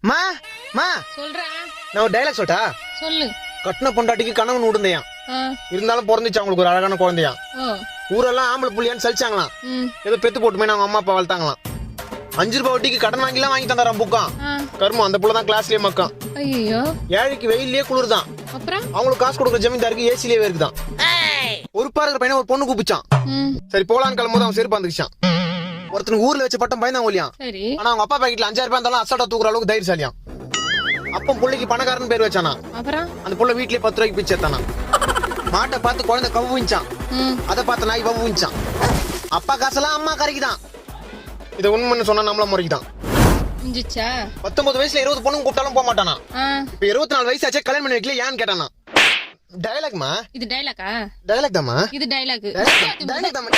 மா மா சொல்றேன். நான் ஒரு டைலாக் சொல்லட்டா? சொல்லு. கட்டின பொண்டாட்டிக்கு கணவன் விடுந்தையான், இருந்தாலும் பிறந்துச்சு அவங்களுக்கு ஒரு அழகான குழந்தையான். ஊரெல்லாம் ஆம்பளை புள்ளியான்னு சலிச்சாங்களாம். ஏதோ பெத்து போட்டுமே அவங்க அம்மா அப்பா வளர்த்தாங்களாம். 5 ரூபாய் வட்டிக்கு கடன் வாங்கிலாம் வாங்கி தந்தாராம் புக்கான். கருமம் அந்த புள்ளதான் கிளாஸ்லயே மக்கான். ஐயோ, ஏழைக்கு வெயிலே குளிர்தான். அப்புறம் அவங்களுக்கு காசு கொடுக்குற ஜமீன்தாருக்கு ஏசிலேயே இருக்குதான். ஒரு பாருக்கிற பையனை ஒரு பொண்ணு கூப்பிச்சான். சரி போலான்னு கிளம்பும்போது அவன் செருப்பு வந்துச்சான். ஒருத்தனுக்கு ஊர்ல வச்ச பட்டம் பயந்தான் ஒலியான். ஆனா அவங்க அப்பா பாக்கெட்ல 5000 ரூபாய் இருந்தாலும் அசால்ட்டா தூக்குற அளவுக்கு தைரியசாலியான். அப்ப புள்ளைக்கு பணக்காரன் பேர் வச்சானா. அப்புறம் அந்த புள்ள வீட்லயே 10 ரூபாய்க்கு பிச்சை எடுத்தானா. மாட்டை பார்த்து குழந்தை கவுவிச்சான். அதை பார்த்து நாய் வவுவிச்சான். அப்பா காசெல்லாம் அம்மா கரைக்குதான். இதை உண்மைன்னு சொன்னா நம்மள முறைக்குதான். 19 வயசுல 20 பொண்ணுங்க கூப்பிட்டாலும் போக மாட்டானா. இப்ப 24 வயசு ஆச்சே கல்யாணம் பண்ணி வைக்கல ஏன்னு கேட்டானா. டயலாக்மா இது டைலாக்கா? டயலாக் தாமா இது டைலாக். டயலாக் தாமா.